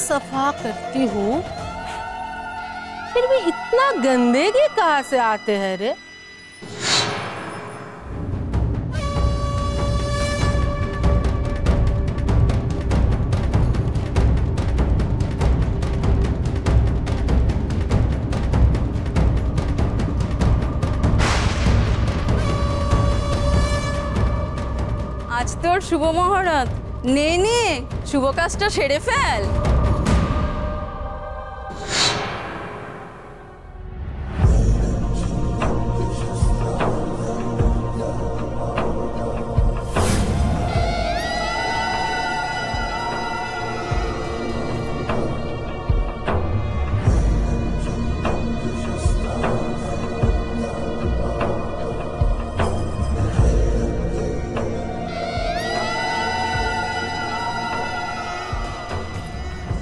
सफा करती हूँ फिर भी इतना गंदगी कहाँ से आते हैं रे? आज तोर शुभ मुहूर्त নে শুভ কাজটা সেরে ফেল।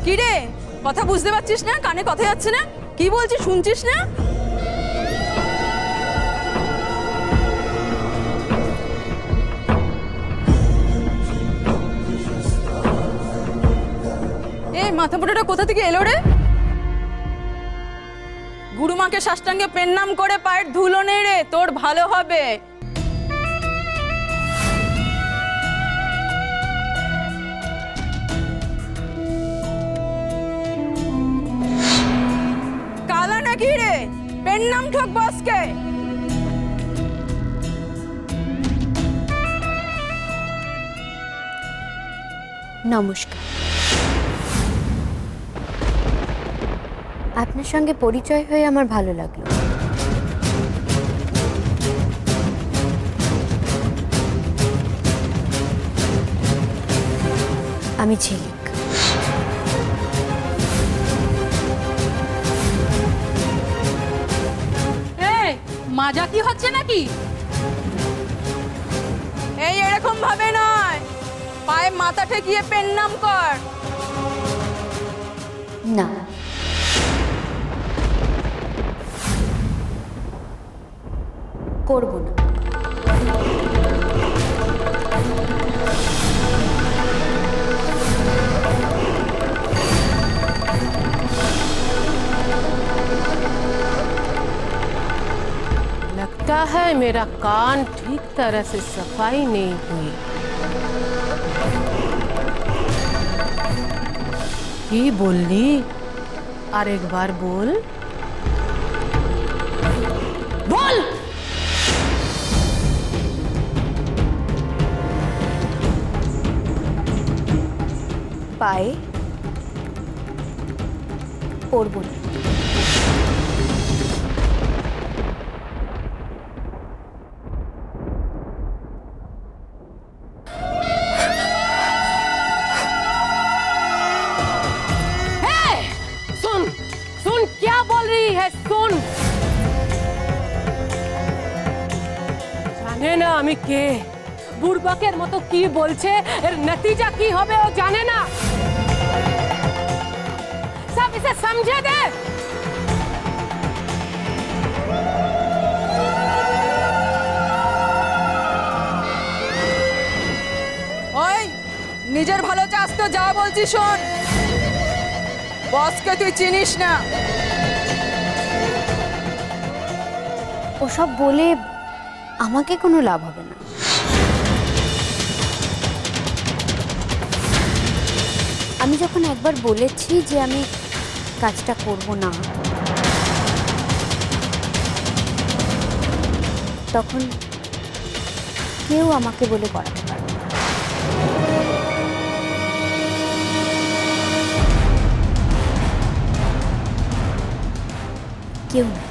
কি রে কথা বুঝতে পারছিস না? কানে কথা যাচ্ছে না? কি বলছিস শুনছিস না? এই মাথা মোটাটা কোথা থেকে এলো রে? গুরুমাকে সাষ্টাঙ্গে প্রণাম করে পায়ের ধুলো নে রে, তোর ভালো হবে। কি রে প্রণাম ঠক বসকে। নমস্কার। আপনার সঙ্গে পরিচয় হয়ে আমার ভালো লাগলো। আমি ঝিলিক। মাজা কি হচ্ছে নাকি? এই এরকম ভাবে নয়, পায়ে মাথা ঠেকিয়ে প্রণাম কর। না, করব না। लगता है मेरा कान ठीक तरह से सफाई नहीं हुई। কি বললি? আর একবার বল। বল। পায়ে পড়ব না। জানে না আমি কে, বুড়বাকের মতো কি বলছে, এর নতিজা কি হবে ও জানে না। সব ইসে সমঝে দে। ওই নিজের ভালো চাস তো যা বলছি শোন। বসকে তুই চিনিস না। ওসব বলে আমাকে কোনো লাভ হবে না। আমি যখন একবার বলেছি যে আমি কাজটা করব না, তখন কেউ আমাকে বলে করাতে পারবে না। কেউ না।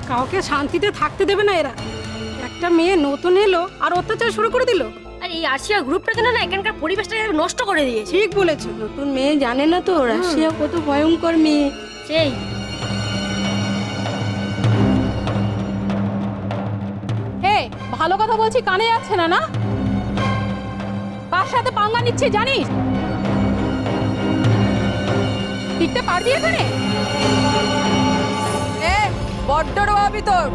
কাউকে শান্তিতে থাকতে দেবে না এরা। একটা মেয়ে নতুন এলো আর অত্যাচার শুরু করে দিল। আর এই আরশিয়া গ্রুপটা না এখানকার পরিবেশটা নষ্ট করে দিয়েছে। ঠিক বলেছো। নতুন মেয়ে জানে না তো রাশিয়া কত ভয়ঙ্কর মেয়ে। সেই হে ভালো কথা বলছি, কানে যাচ্ছে না? না কার সাথে পাঙ্গা নিচ্ছে জানিস? টিকতে পারবি এখানে? বড্ড রোয়াবি তোর।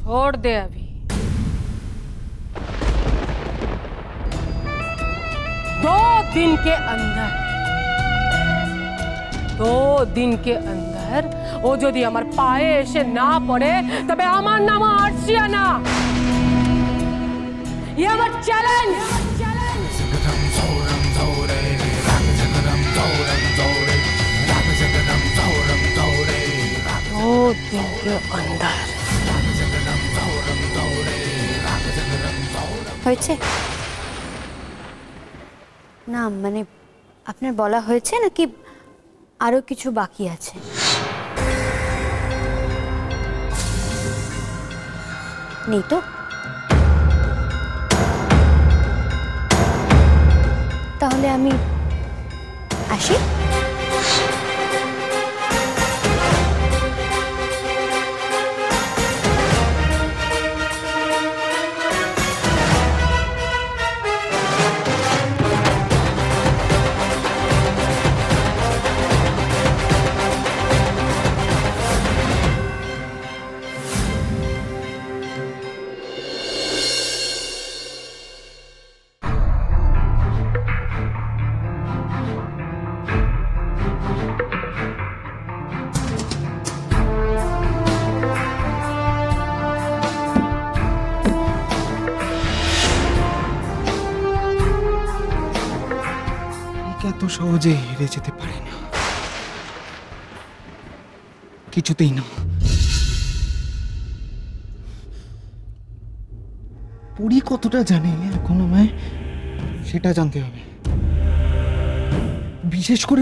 छोड़ दे अभी। 2 दिन के अंदर 2 दिन के अंदर ও যদি আমার পায়ে এসে না পড়ে তবে আমার নাম আরশিয়া না। ये আমার চ্যালেঞ্জ। 2 दिन के अंदर। হয়েছে না, মানে আপনার বলা হয়েছে নাকি আরো কিছু বাকি আছে? নেই তো? তাহলে আমি আসি। এত সহজে হেরে যেতে পারে না, কিছুতেই না। পরি কতটা জানে এখন আমায় সেটা জানতে হবে, বিশেষ করে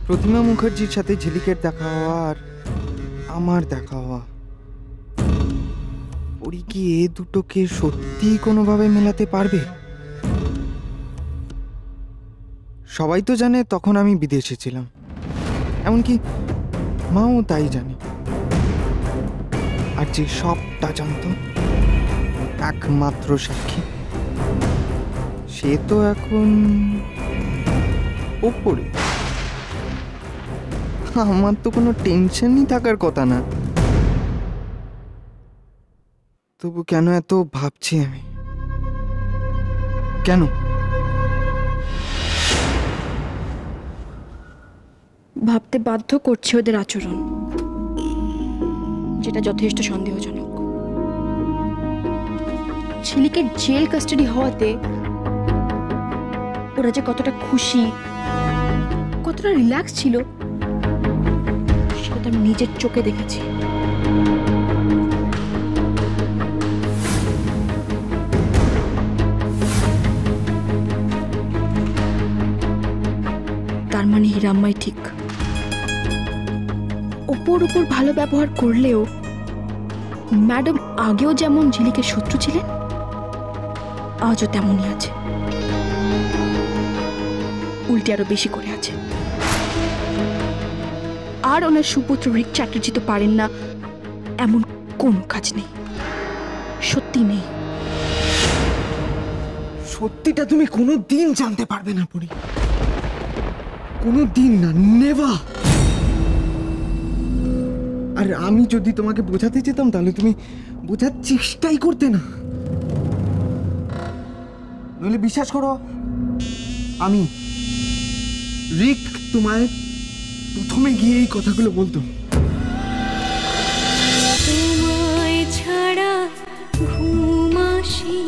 প্রতিমা মুখার্জির সাথে ঝিলিকের দেখা হওয়া আর আমার দেখা হওয়া, পরি কি এ দুটোকে সত্যি কোনোভাবে মেলাতে পারবে? সবাই তো জানে তখন আমি বিদেশে ছিলাম, এমনকি মাও তাই জানে। আর যে সবটা জানতো, একমাত্র সাক্ষী, সে তো এখন ওপরে। আমার তো কোনো টেনশনই থাকার কথা না। তবু কেন এত ভাবছি আমি? কেন? ভাবতে বাধ্য করছে ওদের আচরণ, যেটা যথেষ্ট সন্দেহজনক। ঝিলিকের জেল কাস্টাডি হওয়াতে ওরা যে কতটা খুশি, কতটা রিল্যাক্স ছিল, সেটা তো আমি নিজের চোখে দেখেছি। তার মানে হিরাম্মাই ঠিক। ওপর ওপর ভালো ব্যবহার করলেও ম্যাডাম আগেও যেমন ঝিলিকের শত্রু ছিলেন, আজও তেমনই আছে, উল্টে আরো বেশি করে আছে। আর ওনার সুপুত্র রিক চ্যাটার্জি তো পারেন না এমন কোনো কাজ নেই, সত্যি নেই। সত্যিটা তুমি কোনো দিন জানতে পারবে না পরি, কোনো দিন না, নেভার। আর আমি যদি তোমাকে বোঝাতে যেতাম তাহলে তুমি বোঝার চেষ্টাই করতে না। নইলে বিশ্বাস করো, আমি রিক তোমায় প্রথমে গিয়ে এই কথাগুলো বলতো। তোমায় ছাড়া ঘুম আসে